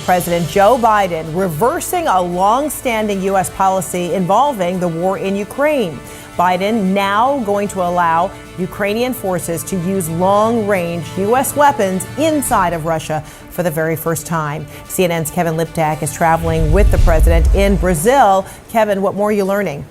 President Joe Biden reversing a long-standing U.S. policy involving the war in Ukraine. Biden now going to allow Ukrainian forces to use long-range U.S. weapons inside of Russia for the very first time. CNN's Kevin Liptak is traveling with the president in Brazil. Kevin, what more are you learning?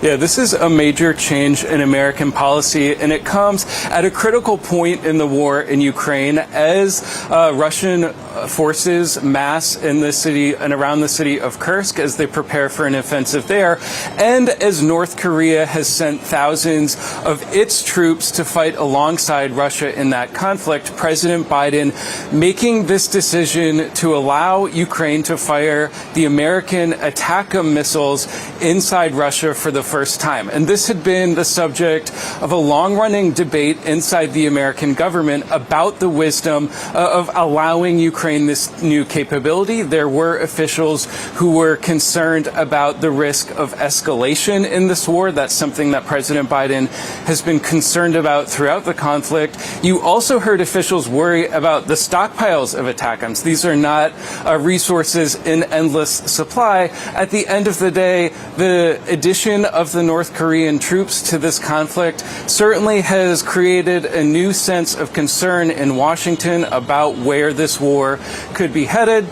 Yeah, this is a major change in American policy, and it comes at a critical point in the war in Ukraine as Russian forces mass in the city and around the city of Kursk as they prepare for an offensive there, and as North Korea has sent thousands of its troops to fight alongside Russia in that conflict. President Biden making this decision to allow Ukraine to fire the American ATACMS missiles inside Russia for the first time. And this had been the subject of a long-running debate inside the American government about the wisdom of allowing Ukraine this new capability. There were officials who were concerned about the risk of escalation in this war. That's something that President Biden has been concerned about throughout the conflict. You also heard officials worry about the stockpiles of ATACMS. These are not resources in endless supply. At the end of the day, the addition of the North Korean troops to this conflict certainly has created a new sense of concern in Washington about where this war could be headed.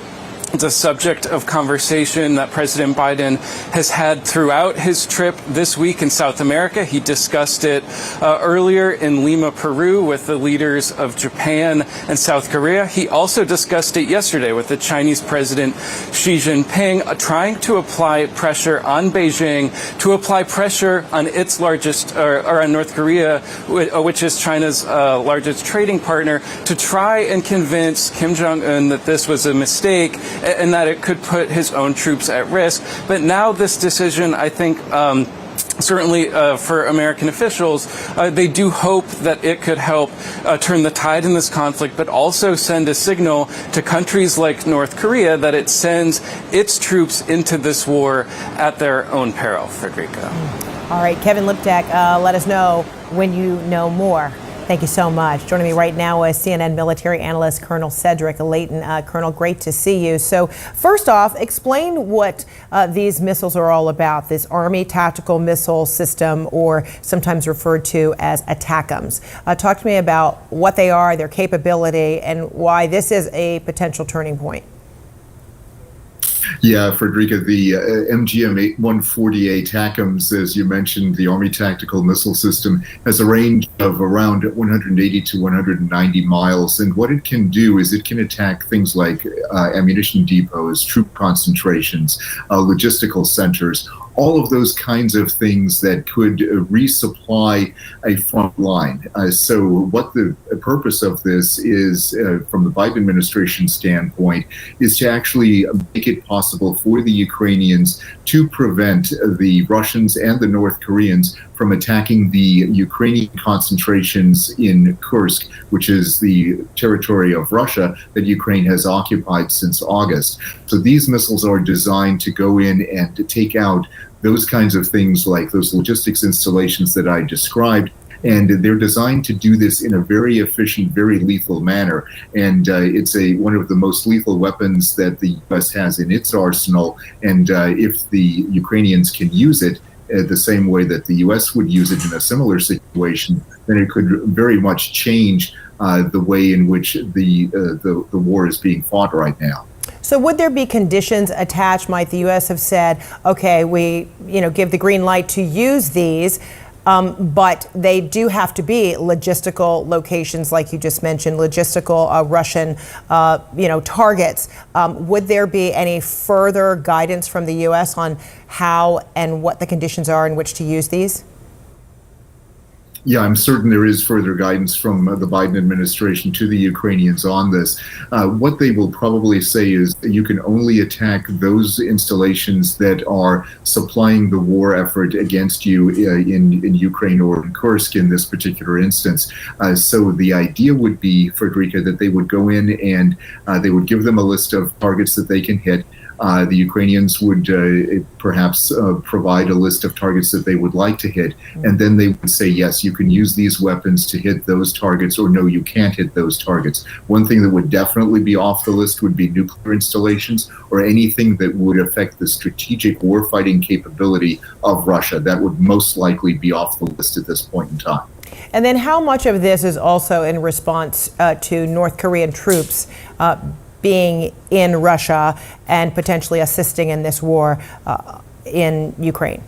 It's a subject of conversation that President Biden has had throughout his trip this week in South America. He discussed it earlier in Lima, Peru, with the leaders of Japan and South Korea. He also discussed it yesterday with the Chinese President Xi Jinping, trying to apply pressure on Beijing, to apply pressure on its largest, or on North Korea, which is China's largest trading partner, to try and convince Kim Jong-un that this was a mistake and that it could put his own troops at risk. But now this decision, I think, certainly for American officials, they do hope that it could help turn the tide in this conflict, but also send a signal to countries like North Korea that it sends its troops into this war at their own peril. Frederica. All right, Kevin Liptak, let us know when you know more. Thank you so much. Joining me right now is CNN military analyst Colonel Cedric Layton. Colonel, great to see you. So first off, explain what these missiles are all about, this Army Tactical Missile System, or sometimes referred to as ATACMS. Talk to me about what they are, their capability, and why this is a potential turning point. Yeah, Frederica, the MGM-140 ATACMS, as you mentioned, the Army Tactical Missile System, has a range of around 180 to 190 miles. And what it can do is it can attack things like ammunition depots, troop concentrations, logistical centers, all of those kinds of things that could resupply a front line. So what the purpose of this is, from the Biden administration standpoint, is to actually make it possible for the Ukrainians to prevent the Russians and the North Koreans from attacking the Ukrainian concentrations in Kursk, which is the territory of Russia that Ukraine has occupied since August. So these missiles are designed to go in and to take out those kinds of things like those logistics installations that I described. And they're designed to do this in a very efficient, very lethal manner. And it's one of the most lethal weapons that the U.S. has in its arsenal. And if the Ukrainians can use it the same way that the U.S. would use it in a similar situation, then it could very much change the way in which the war is being fought right now. So would there be conditions attached? Might the U.S. have said, okay, we give the green light to use these, but they do have to be logistical locations, like you just mentioned, logistical Russian, targets. Would there be any further guidance from the U.S. on how and what the conditions are in which to use these? Yeah, I'm certain there is further guidance from the Biden administration to the Ukrainians on this. What they will probably say is that you can only attack those installations that are supplying the war effort against you in Ukraine or in Kursk in this particular instance. So the idea would be, Frederica, that they would go in and they would give them a list of targets that they can hit. The Ukrainians would perhaps provide a list of targets that they would like to hit, and then they would say, yes, you can use these weapons to hit those targets, or no, you can't hit those targets. One thing that would definitely be off the list would be nuclear installations or anything that would affect the strategic warfighting capability of Russia. That would most likely be off the list at this point in time. And then how much of this is also in response to North Korean troops being in Russia and potentially assisting in this war in Ukraine?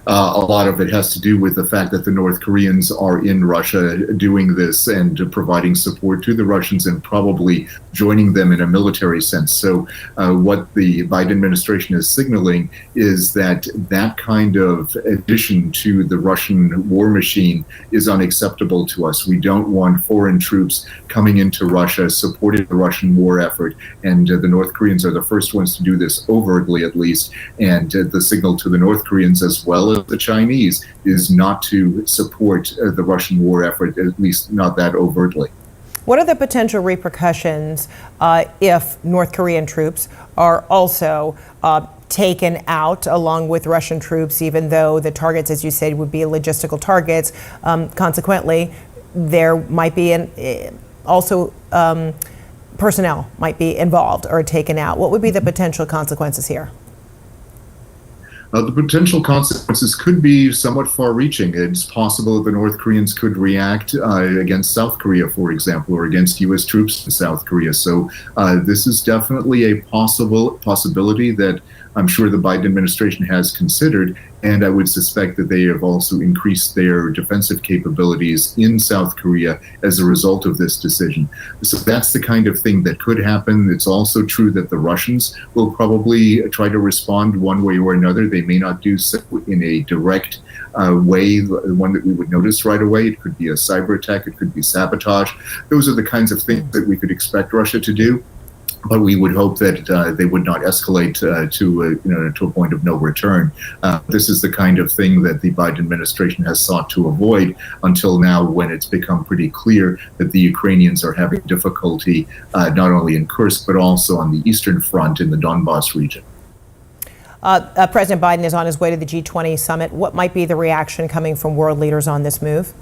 A lot of it has to do with the fact that the North Koreans are in Russia doing this and providing support to the Russians and probably joining them in a military sense. So what the Biden administration is signaling is that that kind of addition to the Russian war machine is unacceptable to us. We don't want foreign troops coming into Russia, supporting the Russian war effort. And the North Koreans are the first ones to do this overtly, at least. And the signal to the North Koreans, as well as the Chinese, is not to support the Russian war effort, at least not that overtly. What are the potential repercussions if North Korean troops are also taken out along with Russian troops, even though the targets, as you said, would be logistical targets? Consequently, there might be also personnel might be involved or taken out. What would be the potential consequences here? The potential consequences could be somewhat far-reaching. It's possible that the North Koreans could react against South Korea, for example, or against U.S. troops in South Korea. So this is definitely a possibility that I'm sure the Biden administration has considered, and I would suspect that they have also increased their defensive capabilities in South Korea as a result of this decision. So that's the kind of thing that could happen. It's also true that the Russians will probably try to respond one way or another. They may not do so in a direct way, one that we would notice right away. It could be a cyber attack, it could be sabotage. Those are the kinds of things that we could expect Russia to do. But we would hope that they would not escalate to a point of no return. This is the kind of thing that the Biden administration has sought to avoid until now, when it's become pretty clear that the Ukrainians are having difficulty not only in Kursk, but also on the Eastern Front in the Donbass region. President Biden is on his way to the G20 summit. What might be the reaction coming from world leaders on this move?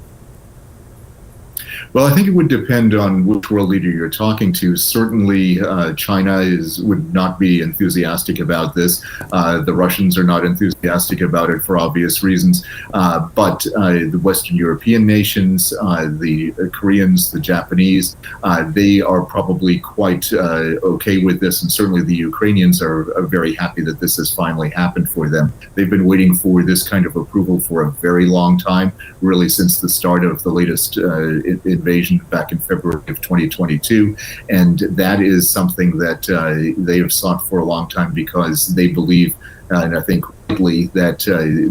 Well, I think it would depend on which world leader you're talking to. Certainly, China would not be enthusiastic about this. The Russians are not enthusiastic about it for obvious reasons. But the Western European nations, the Koreans, the Japanese, they are probably quite okay with this. And certainly the Ukrainians are very happy that this has finally happened for them. They've been waiting for this kind of approval for a very long time, really since the start of the latest invasion back in February of 2022, and that is something that they have sought for a long time because they believe, and I think rightly, that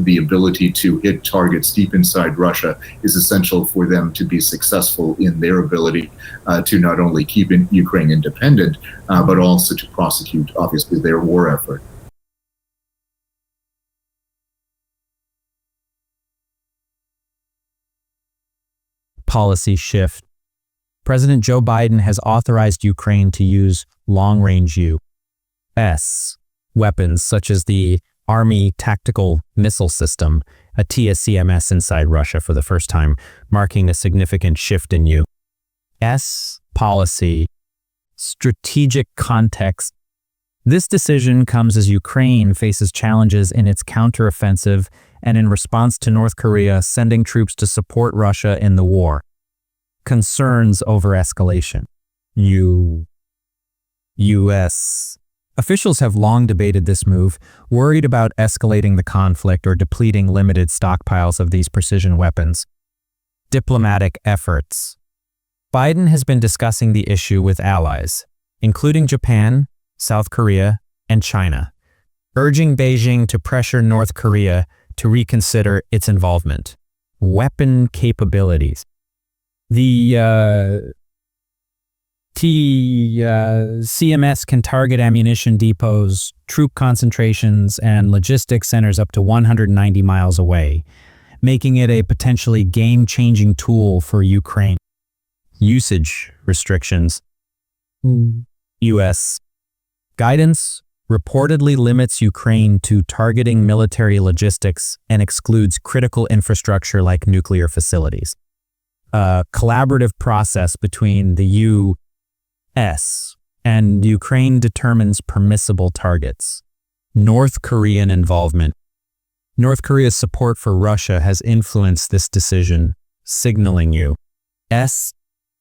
the ability to hit targets deep inside Russia is essential for them to be successful in their ability to not only keep Ukraine independent, but also to prosecute, obviously, their war effort. Policy shift. President Joe Biden has authorized Ukraine to use long-range U.S. weapons such as the Army Tactical Missile System, a TSCMS inside Russia for the first time, marking a significant shift in U.S. policy. Strategic context. This decision comes as Ukraine faces challenges in its counteroffensive and in response to North Korea sending troops to support Russia in the war. Concerns over escalation. U.S. officials have long debated this move, worried about escalating the conflict or depleting limited stockpiles of these precision weapons. Diplomatic efforts. Biden has been discussing the issue with allies, including Japan, South Korea, and China, urging Beijing to pressure North Korea to reconsider its involvement. Weapon capabilities. The CMS can target ammunition depots, troop concentrations, and logistics centers up to 190 miles away, making it a potentially game-changing tool for Ukraine. Usage restrictions. U.S. Guidance reportedly limits Ukraine to targeting military logistics and excludes critical infrastructure like nuclear facilities. A collaborative process between the U.S. and Ukraine determines permissible targets. North Korean involvement. North Korea's support for Russia has influenced this decision, signaling U.S.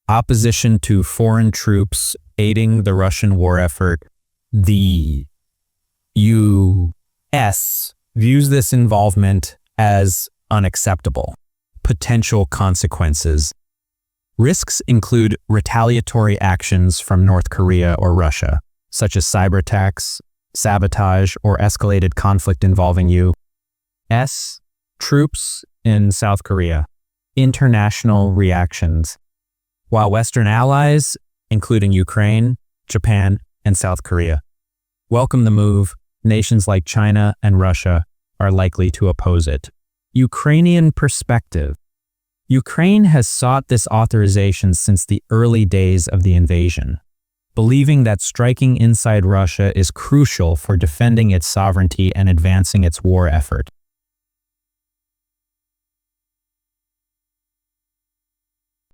opposition to foreign troops aiding the Russian war effort. The U.S. views this involvement as unacceptable. Potential consequences. Risks include retaliatory actions from North Korea or Russia, such as cyber attacks, sabotage, or escalated conflict involving U.S. troops in South Korea. International reactions. While Western allies, including Ukraine, Japan, and South Korea, welcome the move, nations like China and Russia are likely to oppose it. Ukrainian perspective. Ukraine has sought this authorization since the early days of the invasion, believing that striking inside Russia is crucial for defending its sovereignty and advancing its war effort.